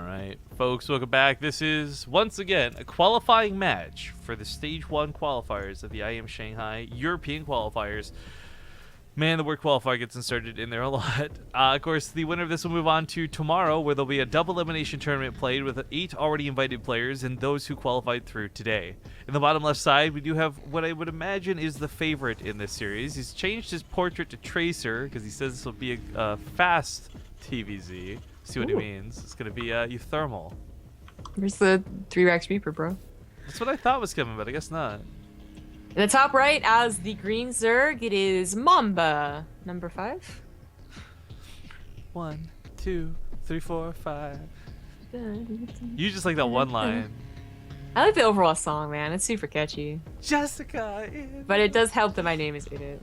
Alright, folks, welcome back. This is, once again, a qualifying match for the Stage 1 qualifiers of the IEM Shanghai European qualifiers. Man, the word qualifier gets inserted in there a lot. Of course, the winner of this will move on to tomorrow, where there'll be a double elimination tournament played with 8 already invited players and those who qualified through today. In the bottom left side, we do have what I would imagine is the favorite in this series. He's changed his portrait to Tracer, because he says this will be a fast TVZ. See what he means. It's going to be uThermal. Where's the 3-Rax Reaper, bro? That's what I thought was coming, but I guess not. In the top right, as the green Zerg, it is Mamba, number 5. 1, 2, 3, 4, 5. You just like that one line. I like the overall song, man. It's super catchy. Jessica. But it does help that my name is in it.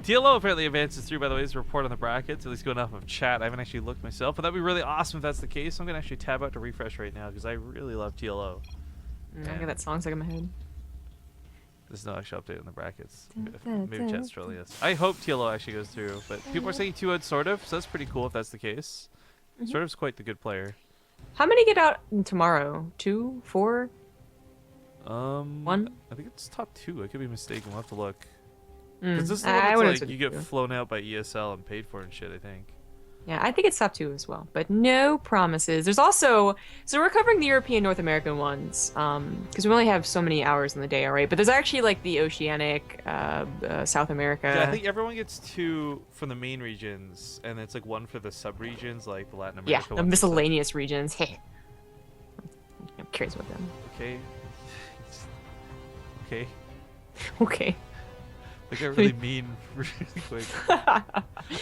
TLO apparently advances through, by the way, is a report on the brackets, at least going off of chat. I haven't actually looked myself, but that'd be really awesome if that's the case. So I'm going to actually tab out to refresh right now because I really love TLO. I got that song stuck in my head. There's no actual update on the brackets. Maybe chat's trolling us. I hope TLO actually goes through, but people are saying 2-0 sort of, so that's pretty cool if that's the case. Sort of's quite the good player. How many get out tomorrow? 2? 4? 1? I think it's top 2. I could be mistaken. We'll have to look. Because this is the I one would that's like you get flown out by ESL and paid for and shit, I think. Yeah, I think it's top 2 as well, but no promises. There's also, so we're covering the European North American ones, because we only have so many hours in the day, alright? But there's actually like the Oceanic, South America. Yeah, I think everyone gets 2 from the main regions, and it's like 1 for the sub-regions, like the Latin America. Yeah, the miscellaneous regions. Hey, I'm curious about them. Okay. Okay. Okay. They got really mean really quick. I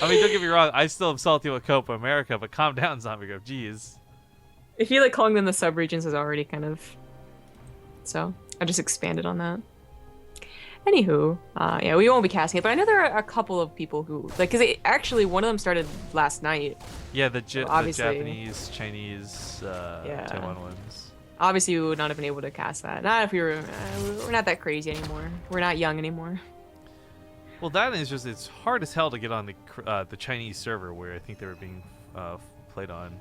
mean, don't get me wrong, I still am salty with Copa America, but calm down, Zombie Grove. Jeez. I feel like calling them the sub-regions is already kind of... So, I just expanded on that. Anywho, yeah, we won't be casting it, but I know there are a couple of people who... Like, because actually, one of them started last night. Yeah, the So Japanese, Chinese, Taiwan ones. Obviously, we would not have been able to cast that. Not if we were... we're not that crazy anymore. We're not young anymore. Well, that is just, it's hard as hell to get on the Chinese server where I think they were being played on.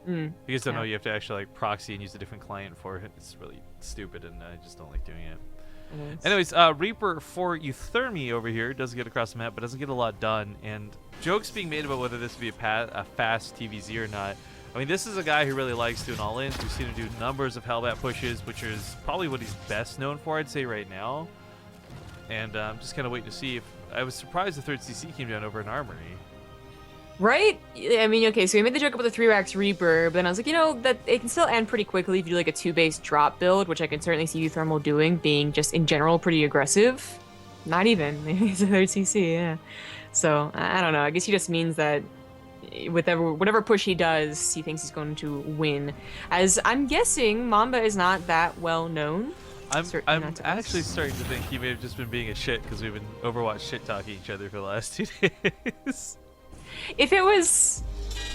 You guys don't know you have to actually like proxy and use a different client for it. It's really stupid and I just don't like doing it. Anyways, Reaper for Euthermy over here does get across the map, but doesn't get a lot done. And jokes being made about whether this would be a fast TVZ or not. I mean, this is a guy who really likes doing all-ins. We've seen him do numbers of Hellbat pushes, which is probably what he's best known for, I'd say, right now. And I'm just kind of waiting to see if... I was surprised the 3rd CC came down over an Armory. Right? I mean, okay, so we made the joke about the 3-Rax Reaper, but then I was like, you know, that it can still end pretty quickly if you do like a 2-base drop build, which I can certainly see uThermal doing, being just in general pretty aggressive. Not even. It's a 3rd CC, yeah. So, I don't know. I guess he just means that whatever push he does, he thinks he's going to win. As I'm guessing, Mamba is not that well known. I'm actually starting to think he may have just been being a shit because we've been Overwatch shit talking each other for the last 2 days. If it was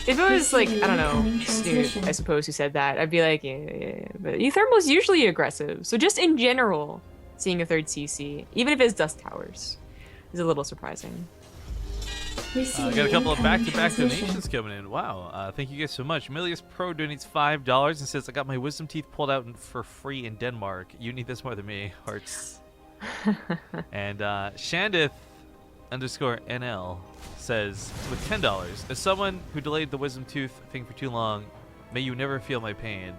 like, I don't know, Snoot, I suppose, who said that, I'd be like, yeah. But uThermal's usually aggressive. So just in general, seeing a 3rd CC, even if it's Dust Towers, is a little surprising. Got a couple of back-to-back donations coming in. Wow. Thank you guys so much. Milius Pro donates $5 and says, I got my wisdom teeth pulled out for free in Denmark. You need this more than me. Hearts. And Shandith _NL says, with $10, as someone who delayed the wisdom tooth thing for too long, may you never feel my pain.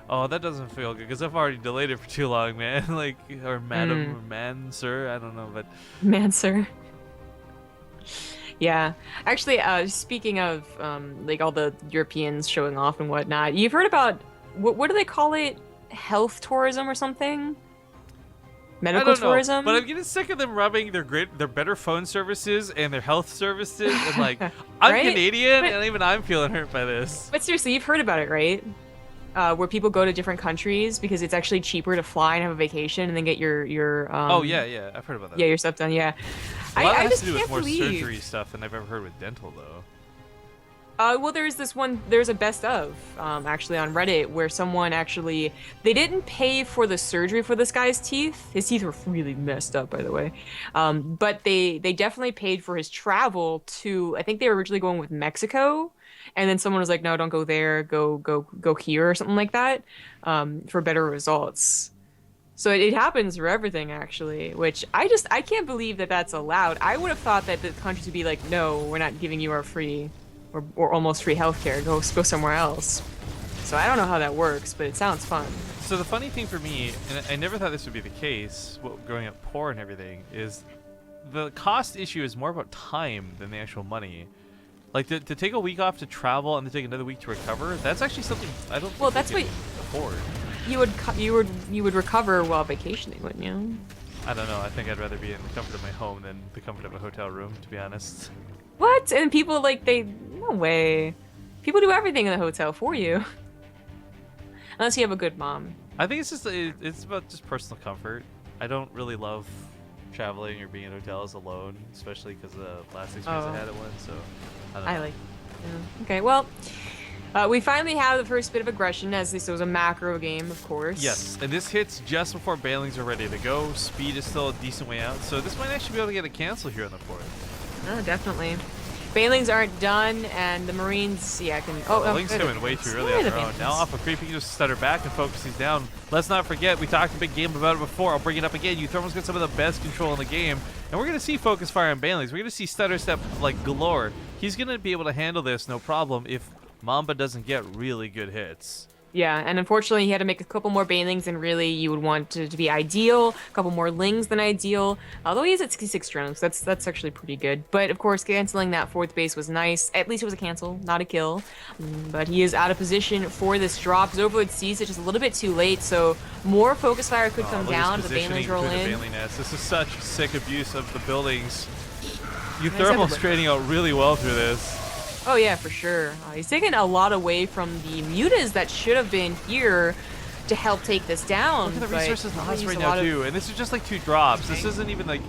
Oh, that doesn't feel good because I've already delayed it for too long, man. Like, or madam, or man, sir. I don't know, but... Man, sir. Yeah, actually, speaking of like all the Europeans showing off and whatnot, you've heard about what do they call it? Health tourism or something? Medical tourism? But I'm getting sick of them rubbing their better phone services and their health services and like I'm right? Canadian and even I'm feeling hurt by this. But seriously, you've heard about it, right? Where people go to different countries because it's actually cheaper to fly and have a vacation and then get your oh yeah, I've heard about that. Yeah, your stuff done. Yeah. A lot I has just to do with can't more believe... surgery stuff than I've ever heard with dental, though. Well, there's this one, there's a best of, actually on Reddit, where someone actually, they didn't pay for the surgery for this guy's teeth. His teeth were really messed up, by the way. But they definitely paid for his travel to, I think they were originally going with Mexico, and then someone was like, no, don't go there, go here or something like that, for better results. So it happens for everything actually, which I can't believe that that's allowed. I would have thought that the countries would be like, no, we're not giving you our free or almost free healthcare. Go somewhere else. So I don't know how that works, but it sounds fun. So the funny thing for me, and I never thought this would be the case, growing up poor and everything, is the cost issue is more about time than the actual money. Like to take a week off to travel and then take another week to recover, that's actually something I don't think Well, that's what afford. you would recover while vacationing, wouldn't you? I don't know. I think I'd rather be in the comfort of my home than the comfort of a hotel room, to be honest. What? And people like no way. People do everything in the hotel for you. Unless you have a good mom. I think it's about just personal comfort. I don't really love traveling or being in hotels alone, especially because the last experience I had at one. So I don't know. like. Yeah. Okay, well, we finally have the first bit of aggression, as this was a macro game, of course. Yes, and this hits just before bailings are ready to go. Speed is still a decent way out, so this might actually be able to get a cancel here on the fourth. Oh, definitely. Bailings aren't done, and the Marines, yeah, can. Link's coming way too early on their own. Now off a creep, he can just stutter back and focus these down. Let's not forget, we talked a big game about it before. I'll bring it up again. uThermal's got some of the best control in the game, and we're going to see focus fire on Bailings. We're going to see stutter step like galore. He's going to be able to handle this no problem if Mamba doesn't get really good hits. Yeah, and unfortunately, he had to make a couple more Banelings than really you would want to be ideal. A couple more Lings than ideal. Although he's at 66 drones, that's actually pretty good. But of course, canceling that fourth base was nice. At least it was a cancel, not a kill. But he is out of position for this drop. His Overload sees it just a little bit too late, so more focus fire could come down. The Banelings roll in. This is such sick abuse of the buildings. uThermal's trading out really well through this. Oh yeah, for sure. He's taken a lot away from the mutas that should have been here to help take this down. Look at the resources lost right now too, and this is just like 2 drops. Okay. This isn't even like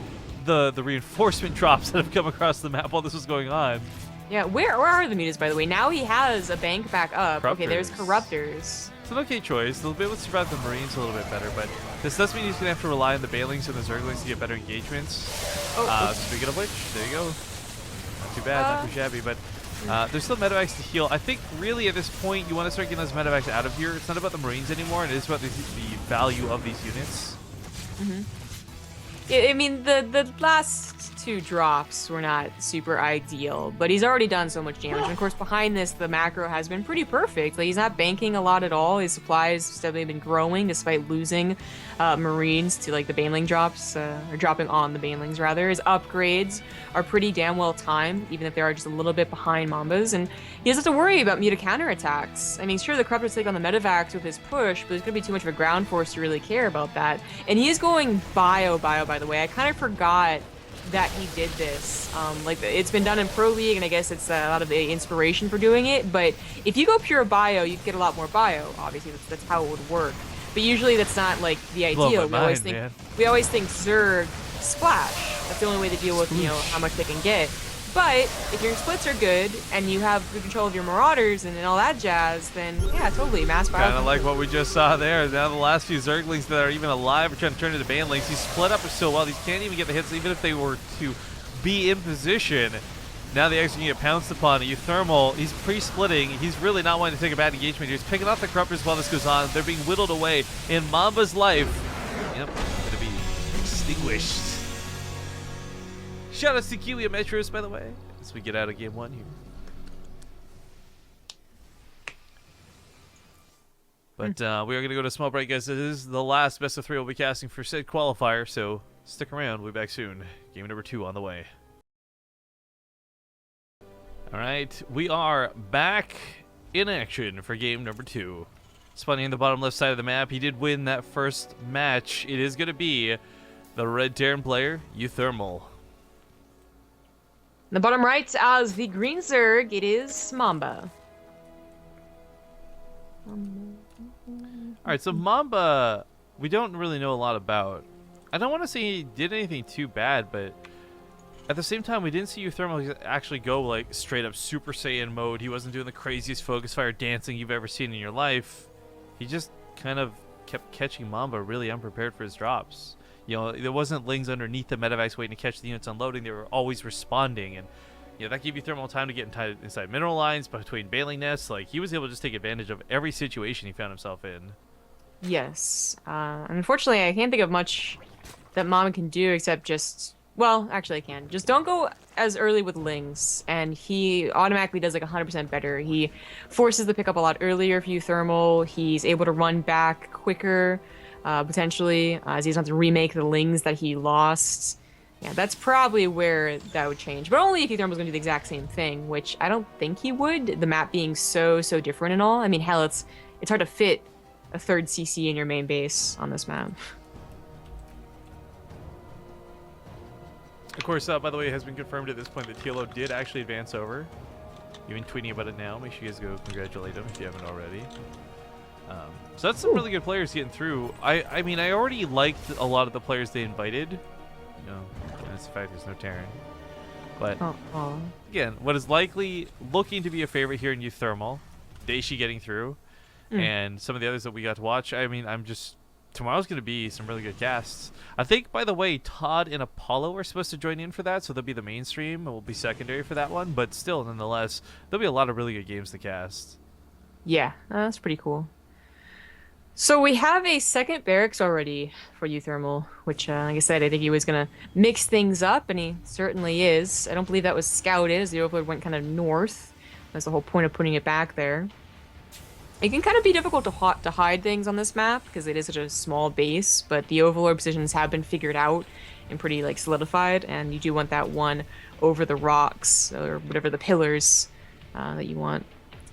the reinforcement drops that have come across the map while this was going on. Yeah, where are the mutas, by the way? Now he has a bank back up. Corruptors. Okay, there's Corruptors. It's an okay choice. They'll be able to survive the Marines a little bit better, but this does mean he's going to have to rely on the Bailings and the Zerglings to get better engagements. Speaking of which, there you go. Not too bad, not too shabby, but there's still medevacs to heal. I think really at this point you want to start getting those medevacs out of here. It's not about the Marines anymore, and it is about the value of these units. I mean, the last 2 drops were not super ideal, but he's already done so much damage. And of course, behind this, the macro has been pretty perfect. Like, he's not banking a lot at all. His supplies have steadily been growing despite losing Marines to like the Baneling drops, or dropping on the Banelings rather. His upgrades are pretty damn well timed, even if they are just a little bit behind Mambas. And he doesn't have to worry about muta counterattacks. I mean, sure, the Corruptors take on the medevacs with his push, but there's going to be too much of a ground force to really care about that. And he is going bio, by the way. I kind of forgot that he did this. Like, it's been done in Pro League, and I guess it's a lot of the inspiration for doing it. But if you go pure bio, you get a lot more bio. Obviously, that's how it would work. But usually, that's not like the ideal. We always think Zerg splash. That's the only way to deal with how much they can get. But if your splits are good and you have good control of your Marauders and all that jazz, then yeah, totally mass fire. Kind of like what we just saw there. Now the last few Zerglings that are even alive are trying to turn into Banelings. He's split up so well, these can't even get the hits, even if they were to be in position. Now the X can get pounced upon. uThermal, he's pre-splitting. He's really not wanting to take a bad engagement here. He's picking off the Corruptors while this goes on. They're being whittled away. In Mamba's life, yep, gonna be extinguished. Shout out to Kiwi Metros, by the way, as we get out of game 1 here. But we are going to go to a small break, guys. It is the last best of 3 we'll be casting for said qualifier, so stick around. We'll be back soon. Game number 2 on the way. All right, we are back in action for game number 2. Spawning in the bottom left side of the map. He did win that first match. It is going to be the Red Terran player, uThermal. The bottom right, as the green Zerg, it is Mamba. Alright, so Mamba, we don't really know a lot about. I don't want to say he did anything too bad, but at the same time, we didn't see uThermal actually go like straight up Super Saiyan mode. He wasn't doing the craziest focus fire dancing you've ever seen in your life. He just kind of kept catching Mamba really unprepared for his drops. You know, there wasn't Lings underneath the medevacs waiting to catch the units unloading. They were always responding, and Yeah, that gave uThermal time to get inside mineral lines, between bailing nests. Like, he was able to just take advantage of every situation he found himself in. Yes. Unfortunately, I can't think of much that Mama can do except just... Well, actually I can. Just don't go as early with Lings, and he automatically does like 100% better. He forces the pickup a lot earlier for uThermal. He's able to run back quicker, potentially, as he doesn't have to remake the Lings that he lost. Yeah, that's probably where that would change. But only if uThermal was going to do the exact same thing, which I don't think he would, the map being so different and all. I mean, hell, it's hard to fit a third CC in your main base on this map. Of course, by the way, it has been confirmed at this point that TLO did actually advance over. Even tweeting about it now. Make sure you guys go congratulate him if you haven't already. So that's some really good players getting through. I mean, I already liked a lot of the players they invited. You know, that's the fact there's no Terran. But again, what is likely looking to be a favorite here in uThermal, Daishi getting through, and some of the others that we got to watch. I mean, tomorrow's going to be some really good casts. I think, by the way, Todd and Apollo are supposed to join in for that, so they'll be the mainstream. It will be secondary for that one, but still, nonetheless, there'll be a lot of really good games to cast. Yeah, that's pretty cool. So we have a second barracks already for uThermal, which, like I said, I think he was going to mix things up, and he certainly is. I don't believe that was scouted, as the Overlord went kind of north. That's the whole point of putting it back there. It can kind of be difficult to hide things on this map, because it is such a small base, but the Overlord positions have been figured out and pretty, like, solidified, and you do want that one over the rocks, or whatever the pillars that you want.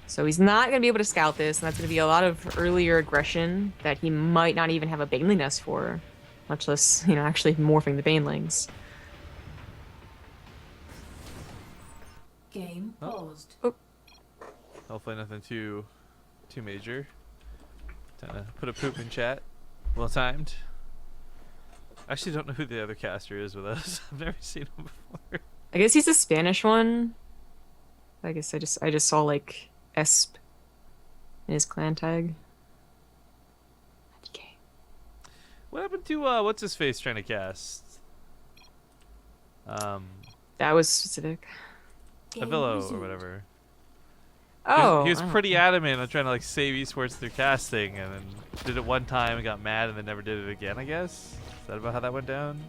So he's not going to be able to scout this, and that's going to be a lot of earlier aggression that he might not even have a Baneling nest for, much less, you know, actually morphing the Banelings. Game paused. Oh. Hopefully nothing too major. Time to put a poop in chat. Well timed. I actually don't know who the other caster is with us. I've never seen him before. I guess he's the Spanish one. I guess I just saw like Esp in his clan tag. Okay. What happened to what's his face trying to cast? That was specific. Avillo or whatever. Oh, he was pretty adamant on trying to like save esports through casting, and then did it one time and got mad, and then never did it again. I guess is that about how that went down?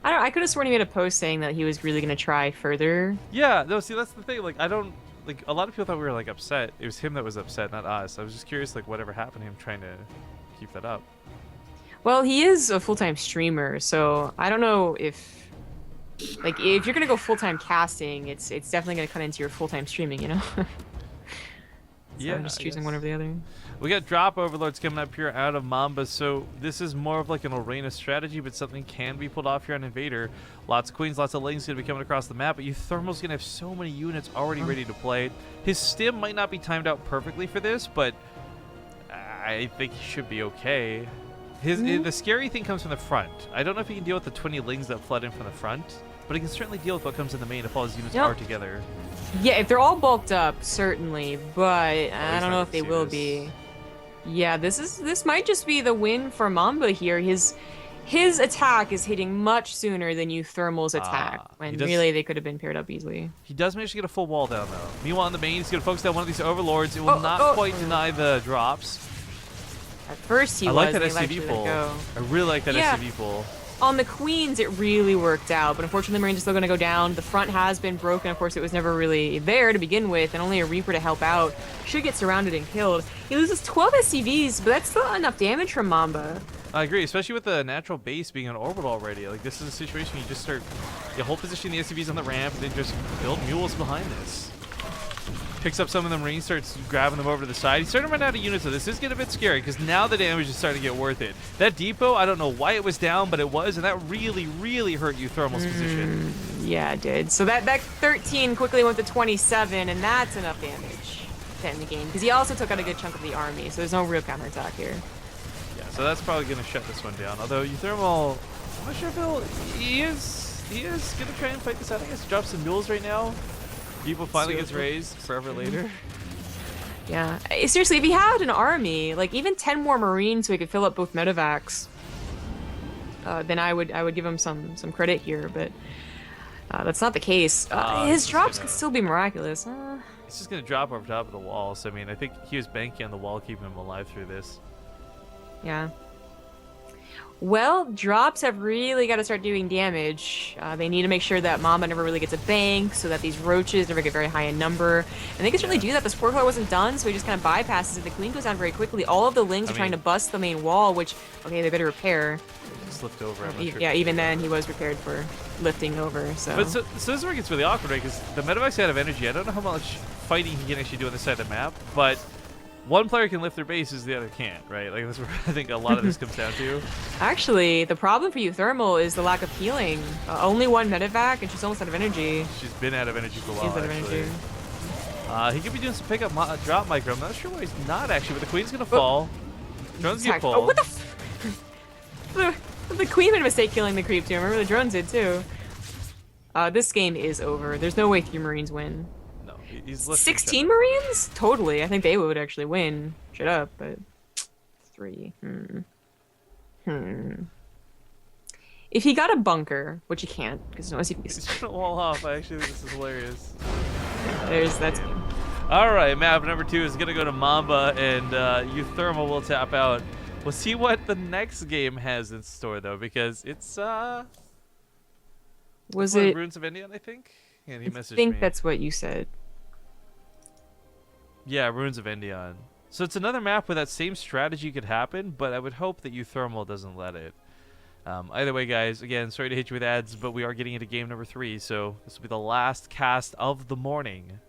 I don't. I could have sworn he made a post saying that he was really gonna try further. Yeah, no. See, that's the thing. Like, I don't like. A lot of people thought we were like upset. It was him that was upset, not us. I was just curious, like, whatever happened to him trying to keep that up. Well, he is a full-time streamer, so I don't know if. Like, if you're gonna go full-time casting, it's definitely gonna cut into your full-time streaming, you know? So yeah, I'm just choosing one over the other. We got drop overlords coming up here out of Mamba, so this is more of like an arena strategy, but something can be pulled off here on Invader. Lots of queens, lots of lings gonna be coming across the map, but uThermal's gonna have so many units already ready to play. His stim might not be timed out perfectly for this, but I think he should be okay. The scary thing comes from the front. I don't know if he can deal with the 20 lings that flood in from the front, but he can certainly deal with what comes in the main if all his units are together. Yeah, if they're all bulked up, certainly, but I don't know if they will be. Yeah, this might just be the win for Mamba here. His attack is hitting much sooner than uThermal's attack, when really they could have been paired up easily. He does manage to get a full wall down, though. Meanwhile, on the main, he's going to focus down one of these overlords. It will not quite deny the drops. At first he I like that SCV pull. I really like that SCV pull. On the queens, it really worked out, but unfortunately the Marines are still going to go down. The front has been broken. Of course, it was never really there to begin with, and only a Reaper to help out. Should get surrounded and killed. He loses 12 SCVs, but that's still enough damage from Mamba. I agree, especially with the natural base being on orbital already. Like, this is a situation where you just start, you hold position the SCVs on the ramp, and then just build mules behind this. Picks up some of the Marines, starts grabbing them over to the side. He's starting to run out of units, so this is getting a bit scary, because now the damage is starting to get worth it. That depot, I don't know why it was down, but it was, and that really, really hurt uThermal's position. Yeah, it did. So that 13 quickly went to 27, and that's enough damage to end the game, because he also took out a good chunk of the army, so there's no real counterattack here. Yeah, so that's probably going to shut this one down. Although uThermal, I'm not sure if he is going to try and fight this out. I guess drop some mules right now. People finally gets raised forever later. Yeah. Seriously, if he had an army, like even 10 more Marines so he could fill up both medevacs, then I would give him some credit here. But That's not the case. His drops could still be miraculous. He's just going to drop over top of the wall. So, I mean, I think he was banking on the wall keeping him alive through this. Yeah. Well, drops have really got to start doing damage. They need to make sure that Mamba never really gets a bank, so that these roaches never get very high in number. And they can certainly do that. The Spore Collar wasn't done, so he just kind of bypasses it. The Queen goes down very quickly. All of the Lings are trying to bust the main wall, which, okay, they better repair. Slipped over. Yeah, even then, he was prepared for lifting over, so... But so this is where it gets really awkward, right? Because the Medevac's out of energy. I don't know how much fighting he can actually do on this side of the map, but one player can lift their bases, the other can't, right? Like, that's where I think a lot of this comes down to. Actually, the problem for uThermal is the lack of healing. Only one Medevac, and she's almost out of energy. She's been out of energy for a while, She's out of energy. He could be doing some pickup drop micro. I'm not sure why he's not, actually, but the Queen's going to fall. Drones get pulled. Oh, what the The Queen made a mistake killing the creep, too. Remember, the drones did, too. This game is over. There's no way 3 Marines win. No, he's 16 Marines? Totally. I think they would actually win. Shut up, but 3. If he got a bunker, which he can't, because no SCPs. He's trying to wall off. I actually think this is hilarious. That's game. Alright, map number 2 is going to go to Mamba, and uThermal will tap out. We'll see what the next game has in store, though, because it's, Was it... Runes of Endion, I think? And he messaged I think me. that's what you said. Yeah, Runes of Endion. So it's another map where that same strategy could happen, but I would hope that uThermal doesn't let it. Either way, guys, again, sorry to hit you with ads, but we are getting into game number 3, so this will be the last cast of the morning.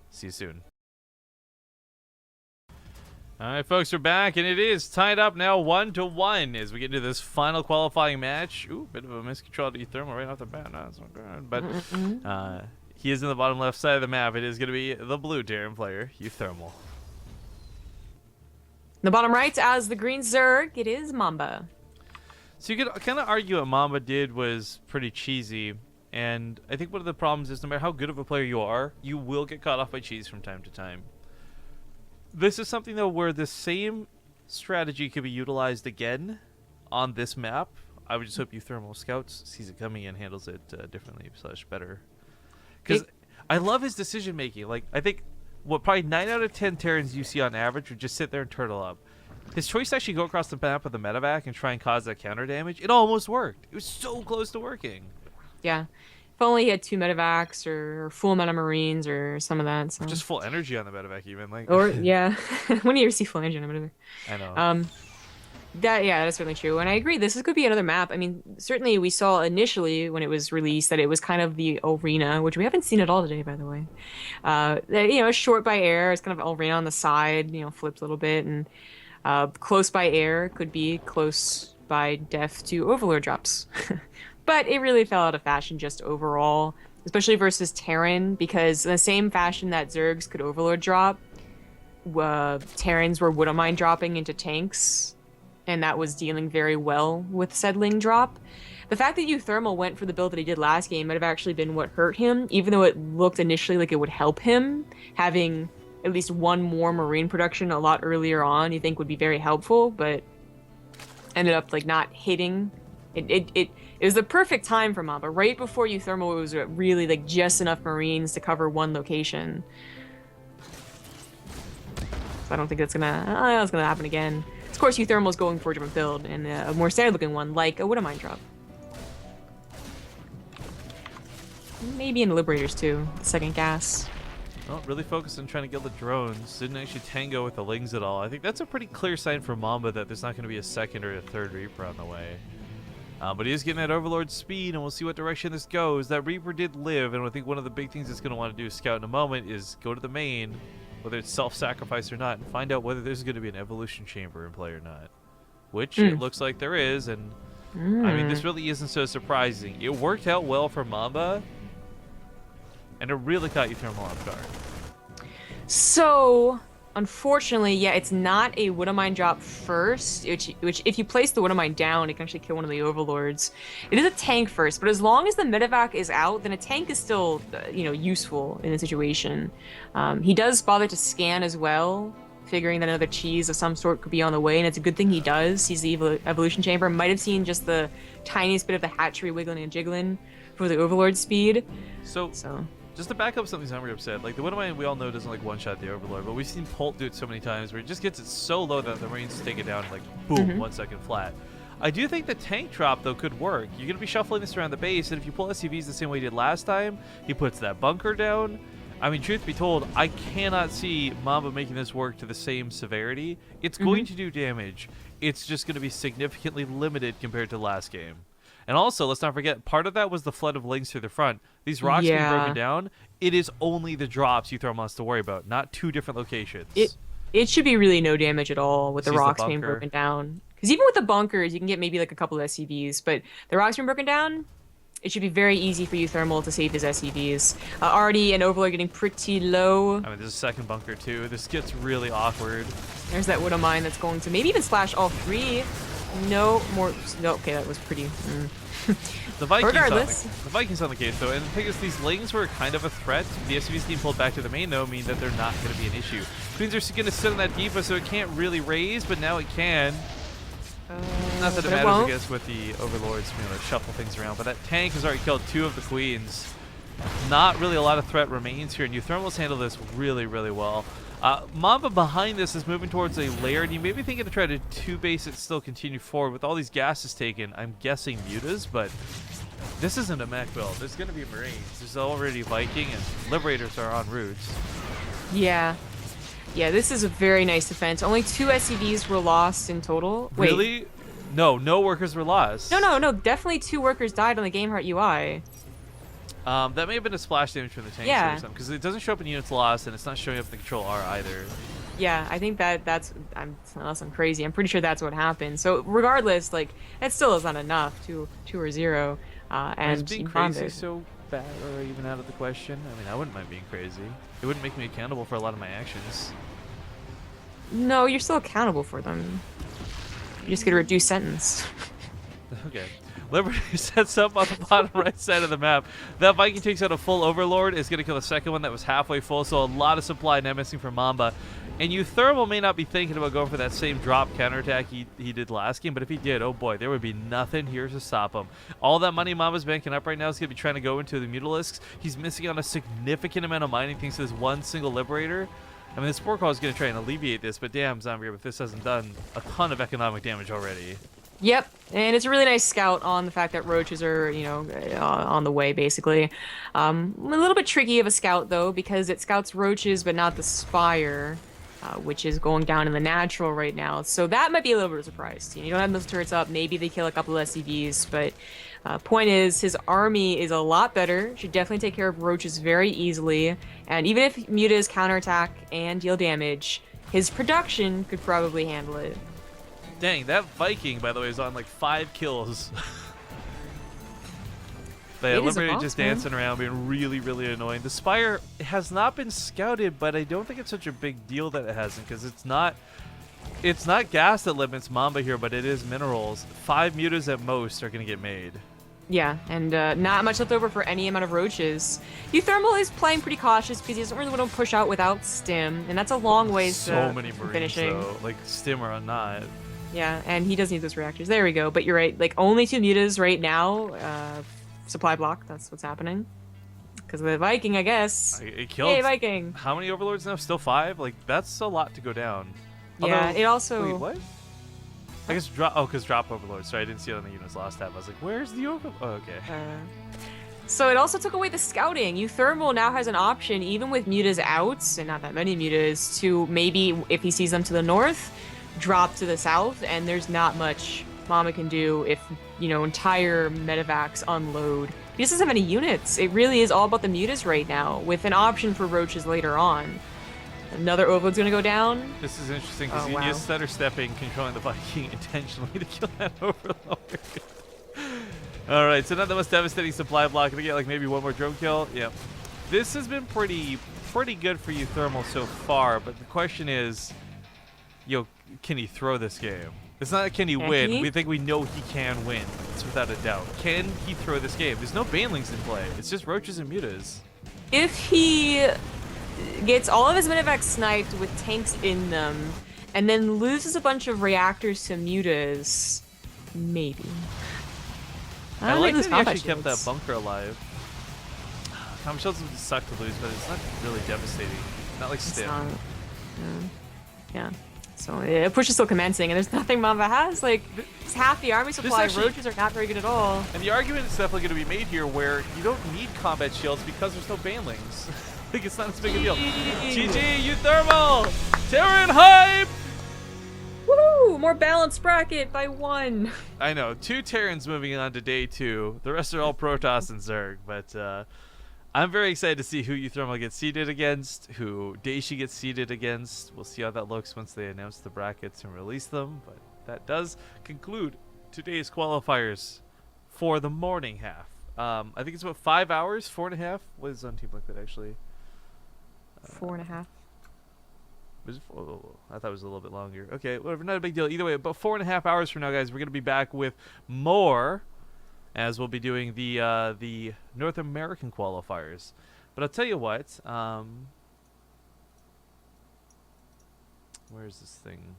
See you soon. Alright, folks, we're back, and it is tied up now 1-1 as we get into this final qualifying match. Ooh, bit of a miscontrol to uThermal right off the bat. No, that's not good. But he is in the bottom left side of the map. It is going to be the blue Terran player, uThermal. The bottom right, as the green Zerg, it is Mamba. So you could kind of argue what Mamba did was pretty cheesy. And I think one of the problems is no matter how good of a player you are, you will get caught off by cheese from time to time. This is something, though, where the same strategy could be utilized again on this map. I would just hope uThermal scouts, sees it coming, and handles it differently / better. Because I love his decision-making. Like, I think what probably 9 out of 10 Terrans you see on average would just sit there and turtle up. His choice to actually go across the map with the Medevac and try and cause that counter damage, it almost worked. It was so close to working. Yeah. If only he had 2 Medevacs or full amount of Marines or some of that. So. Just full energy on the Medevac, even. Like. Or, yeah. When do you ever see full energy on a Medevac? I know. That's certainly true. And I agree, this could be another map. I mean, certainly we saw initially when it was released that it was kind of the arena, which we haven't seen at all today, by the way. Short by air. It's kind of arena on the side, flipped a little bit. And close by air could be close by def to Overlord drops. But it really fell out of fashion just overall, especially versus Terran, because in the same fashion that Zergs could Overlord drop, Terrans were Woodamine dropping into tanks, and that was dealing very well with Settling drop. The fact that uThermal went for the build that he did last game might have actually been what hurt him, even though it looked initially like it would help him. Having at least 1 more Marine production a lot earlier on, you think would be very helpful, but ended up like not hitting. It was the perfect time for Mamba. Right before uThermal was really like just enough Marines to cover 1 location. So I don't think that's gonna happen again. Of course, uThermal's going for a different build and a more standard looking one, like a Woodamine drop. Maybe in Liberators too. Second gas. Well, really focused on trying to kill the drones. Didn't actually tango with the Lings at all. I think that's a pretty clear sign for Mamba that there's not going to be a second or a third Reaper on the way. But he is getting that Overlord speed, and we'll see what direction this goes. That Reaper did live, and I think one of the big things it's going to want to do, scout in a moment, is go to the main, whether it's self-sacrifice or not, and find out whether there's going to be an evolution chamber in play or not. Which it looks like there is, and I mean, this really isn't so surprising. It worked out well for Mamba, and it really caught uThermal off guard. So, unfortunately, yeah, it's not a Woodamine drop first, which if you place the Woodamine down, it can actually kill one of the Overlords. It is a tank first, but as long as the Medevac is out, then a tank is still, useful in the situation. He does bother to scan as well, figuring that another cheese of some sort could be on the way, and it's a good thing he does. Sees the evolution chamber, might have seen just the tiniest bit of the hatchery wiggling and jiggling for the Overlord speed. So just to back up something Zombie said, like the Widowmine we all know doesn't like one-shot the Overlord, but we've seen Polt do it so many times where it just gets it so low that the Marines take it down like boom, 1 second flat. I do think the tank drop though could work. You're gonna be shuffling this around the base, and if you pull SCVs the same way he did last time, he puts that bunker down. I mean, truth be told, I cannot see Mamba making this work to the same severity. It's going to do damage. It's just going to be significantly limited compared to last game. And also, let's not forget, part of that was the flood of links through the front. These rocks being broken down, it is only the drops uThermal has to worry about, not 2 different locations. It should be really no damage at all with the rocks being broken down. Because even with the bunkers, you can get maybe like a couple of SCVs, but the rocks being broken down, it should be very easy for uThermal to save his SCVs. Already an Overlord getting pretty low. I mean, there's a second bunker too. This gets really awkward. There's that Widowmine that's going to maybe even splash all 3. No more. No, okay, that was pretty. The Vikings Regardless. The Vikings on the case though, and the thing is, these lings were kind of a threat. The SCVs being pulled back to the main though mean that they're not going to be an issue. Queens are going to sit on that depot, so it can't really raise, but now it can. Not that it matters, I guess, with the Overlords, you know, to shuffle things around, but that tank has already killed 2 of the Queens. Not really a lot of threat remains here, and uThermal's handled this really, really well. Mamba behind this is moving towards a lair, and you may be thinking to try to 2-base it, still continue forward. With all these gases taken, I'm guessing mutas, but this isn't a mech build. There's going to be Marines. There's already Viking, and Liberators are en route. Yeah. Yeah, this is a very nice defense. Only 2 SCVs were lost in total. Wait. Really? No workers were lost. No. Definitely 2 workers died on the Gameheart UI. That may have been a splash damage from the tanks or something, because it doesn't show up in units lost, and it's not showing up in the control R either. Yeah, I think that's unless I'm crazy, I'm pretty sure that's what happened. So regardless, like, it still is not enough, 2 or 0. And is being crazy so bad or even out of the question? I mean, I wouldn't mind being crazy. It wouldn't make me accountable for a lot of my actions. No, you're still accountable for them. You just get a reduced sentence. Okay. Liberty sets up on the bottom right side of the map. That Viking takes out a full Overlord. Is going to kill the second one that was halfway full, so a lot of supply now missing from Mamba. And uThermal may not be thinking about going for that same drop counterattack he did last game, but if he did, oh boy, there would be nothing here to stop him. All that money Mamba's banking up right now is going to be trying to go into the Mutalisks. He's missing on a significant amount of mining thanks to this one single Liberator. I mean, the Spore Call is going to try and alleviate this, but damn, Zombie, if this hasn't done a ton of economic damage already. Yep, and it's a really nice scout on the fact that roaches are, you know, on the way, basically. A little bit tricky of a scout, though, because it scouts roaches, but not the Spire, which is going down in the natural right now. So that might be a little bit of a surprise. You don't have those turrets up. Maybe they kill a couple of SCVs, but point is, his army is a lot better. Should definitely take care of roaches very easily. And even if mutas counterattack and deal damage, his production could probably handle it. Dang, that Viking, by the way, is on like 5 kills. The Liberator just dancing around, being really, really annoying. The Spire has not been scouted, but I don't think it's such a big deal that it hasn't, because it's not gas that limits Mamba here, but it is minerals. 5 mutas at most are going to get made. Yeah, and not much left over for any amount of roaches. uThermal is playing pretty cautious because he doesn't really want to push out without stim, and that's a long ways to many Marines, finishing. Though. Like, stim or not. Yeah, and he does need those reactors. There we go. But you're right. Like, only 2 mutas right now. Supply block. That's what's happening. Because of the Viking, I guess. It killed. Hey, Viking. How many Overlords now? Still 5? Like, that's a lot to go down. Yeah, although, it also... Wait, what? I guess drop... Oh, because drop Overlords. Sorry, I didn't see it on the units last time. I was like, where's the Overlord? Oh, okay. So it also took away the scouting. uThermal now has an option, even with mutas out, and not that many mutas, to maybe, if he sees them to the north, drop to the south, and there's not much Mama can do if, you know, entire medevacs unload. He just doesn't have any units. It really is all about the mutas right now, with an option for roaches later on. Another Overlord's gonna go down. This is interesting because you just stutter stepping, controlling the Viking intentionally to kill that Overlord. Alright, so not the most devastating supply block. Gonna get like maybe one more drone kill. Yep. This has been pretty good for uThermal so far, but the question is, yo, can he throw this game? It's not can he win. We think we know he can win. It's without a doubt. Can he throw this game? There's no banelings in play. It's just roaches and mutas. If he gets all of his medevacs sniped with tanks in them, and then loses a bunch of reactors to mutas, maybe. I like that he combat actually kept that shields. bunker alive. Combat shields would suck to lose, but it's not really devastating. Not like It's Stim. not. Yeah. So yeah, push is still commencing, and there's nothing Mamba has. Like, it's half the army supply. actually- Roaches are not very good at all. And the argument is definitely going to be made here where you don't need combat shields because there's no banlings. Like, it's not as big a deal. GG, uThermal! Terran hype! Woo! More balanced bracket by 1. I know, 2 Terrans moving on to day 2. The rest are all Protoss and Zerg, but I'm very excited to see who uThermal gets seeded against, who Daishi gets seeded against. We'll see how that looks once they announce the brackets and release them, but that does conclude today's qualifiers for the morning half. I think it's about 5 hours, 4.5. What is on Team Liquid actually? 4.5. Was it I thought it was a little bit longer. Okay, whatever, not a big deal. Either way, about 4.5 hours from now, guys, we're going to be back with more, as we'll be doing the North American qualifiers. But I'll tell you what, where's this thing?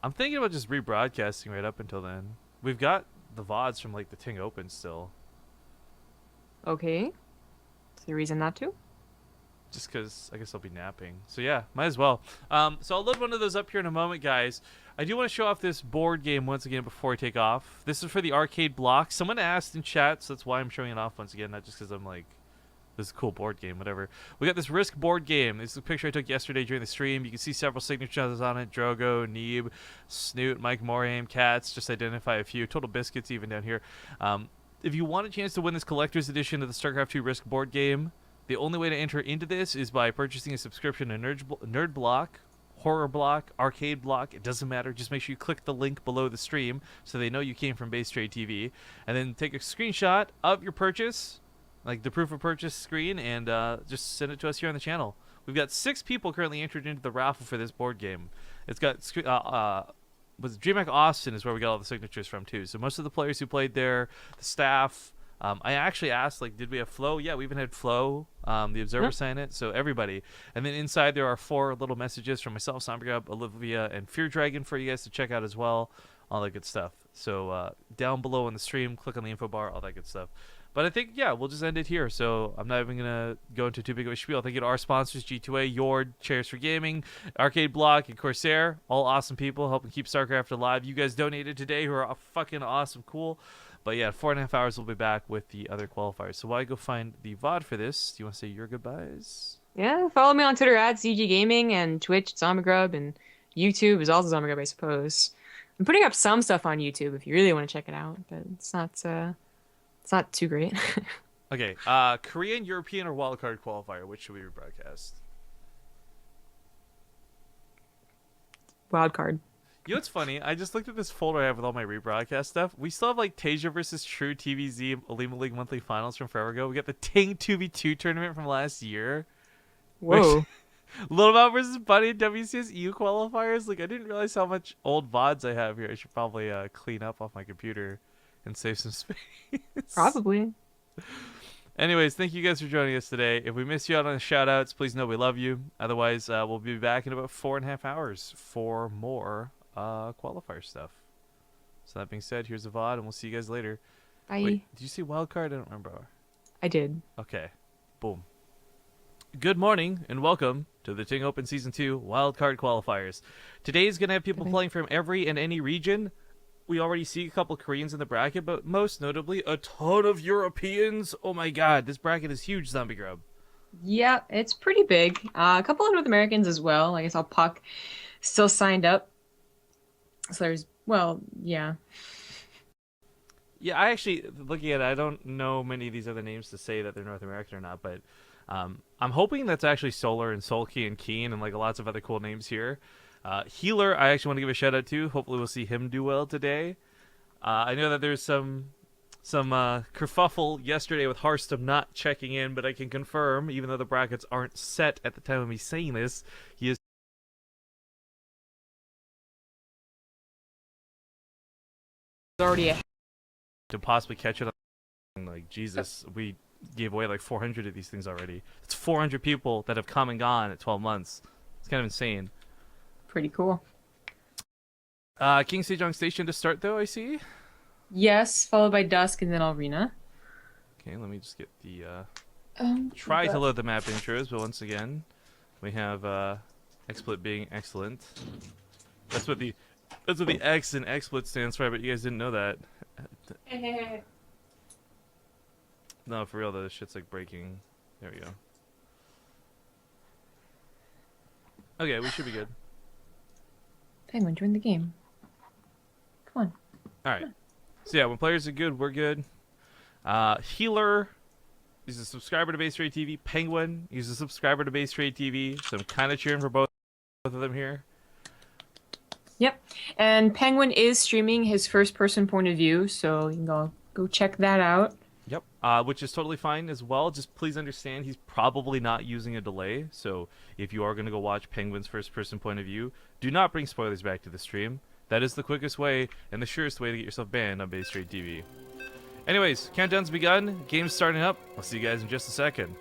I'm thinking about just rebroadcasting right up until then. We've got the VODs from like the Ting Open still. Okay. Is there a reason not to? Just because I guess I'll be napping. So yeah, might as well. So I'll load one of those up here in a moment, guys. I do want to show off this board game once again before I take off. This is for the arcade block. Someone asked in chat, so that's why I'm showing it off once again, not just because I'm like, this is a cool board game, whatever. We got this Risk board game. This is a picture I took yesterday during the stream. You can see several signatures on it. Drogo, Neeb, Snoot, Mike Morhaime, Cats, just identify a few. Total Biscuits even down here. If you want a chance to win this collector's edition of the StarCraft 2 Risk board game, the only way to enter into this is by purchasing a subscription to Nerd Block, Horror Block, Arcade Block. It doesn't matter. Just make sure you click the link below the stream so they know you came from BaseTradeTV. And then take a screenshot of your purchase, like the proof of purchase screen, and just send it to us here on the channel. We've got 6 people currently entered into the raffle for this board game. It's got DreamHack Austin is where we got all the signatures from too. So most of the players who played there, the staff. I actually asked, like, did we have Flo? Yeah, we even had Flo, the Observer, sign it. So everybody. And then inside there are 4 little messages from myself, Sombrgrub, Olivia, and Fear Dragon for you guys to check out as well. All that good stuff. So down below on the stream, click on the info bar, all that good stuff. But I think, yeah, we'll just end it here. So I'm not even going to go into too big of a spiel. Thank you to our sponsors, G2A, Yord, Chairs for Gaming, Arcade Block, and Corsair. All awesome people helping keep StarCraft alive. You guys donated today who are fucking awesome, cool. But yeah, 4.5 hours we'll be back with the other qualifiers. So while I go find the VOD for this, do you want to say your goodbyes? Yeah, follow me on Twitter at CG Gaming and Twitch, Zombiegrub, and YouTube is also Zombiegrub, I suppose. I'm putting up some stuff on YouTube if you really want to check it out, but it's not too great. Okay, Korean, European, or Wildcard qualifier, which should we rebroadcast? Wildcard. You know what's funny? I just looked at this folder I have with all my rebroadcast stuff. We still have like Tasia versus True TVZ Alima League monthly finals from forever ago. We got the Ting 2v2 tournament from last year. Whoa. Little Mount versus Bunny WCS EU qualifiers. Like, I didn't realize how much old VODs I have here. I should probably clean up off my computer and save some space. Probably. Anyways, thank you guys for joining us today. If we miss you out on the shout outs, please know we love you. Otherwise, we'll be back in about 4.5 hours for more qualifier stuff. So that being said, here's the VOD, and we'll see you guys later. Bye. Wait, did you see Wildcard? I don't remember. I did. Okay. Boom. Good morning, and welcome to the Ting Open Season 2 Wildcard Qualifiers. Today's going to have people playing from every and any region. We already see a couple Koreans in the bracket, but most notably, a ton of Europeans. Oh my god, this bracket is huge, Zombiegrub. Yeah, it's pretty big. A couple of North Americans as well. I saw Puck still signed up. So there's, well, yeah. Yeah, I actually, looking at it, I don't know many of these other names to say that they're North American or not, but I'm hoping that's actually Solar and Solkey and Keen and like lots of other cool names here. Healer, I actually want to give a shout out to. Hopefully we'll see him do well today. I know that there's some kerfuffle yesterday with Harstom not checking in, but I can confirm, even though the brackets aren't set at the time of me saying this, he is Already a to possibly catch it on. Like, Jesus, we gave away like 400 of these things already. It's 400 people that have come and gone at 12 months. It's kind of insane. pretty cool. King Sejong Station to start, though, I see. Yes, followed by Dusk and then Alrina. Okay, let me just get the Oh, try to load the map intros, but once again, we have XSplit being excellent. That's what the X in XSplit stands for, but you guys didn't know that. No, for real though, this shit's like breaking. There we go. Okay, we should be good. Penguin, join the game. Come on. Alright. So yeah, when players are good, we're good. Healer is a subscriber to BaseTradeTV. Penguin is a subscriber to BaseTradeTV. So I'm kind of cheering for both of them here. Yep. And Penguin is streaming his first-person point of view, so you can go check that out. Yep. Which is totally fine as well. Just please understand he's probably not using a delay. So if you are going to go watch Penguin's first-person point of view, do not bring spoilers back to the stream. That is the quickest way and the surest way to get yourself banned on BaseTradeTV. Anyways, countdown's begun. Game's starting up. I'll see you guys in just a second.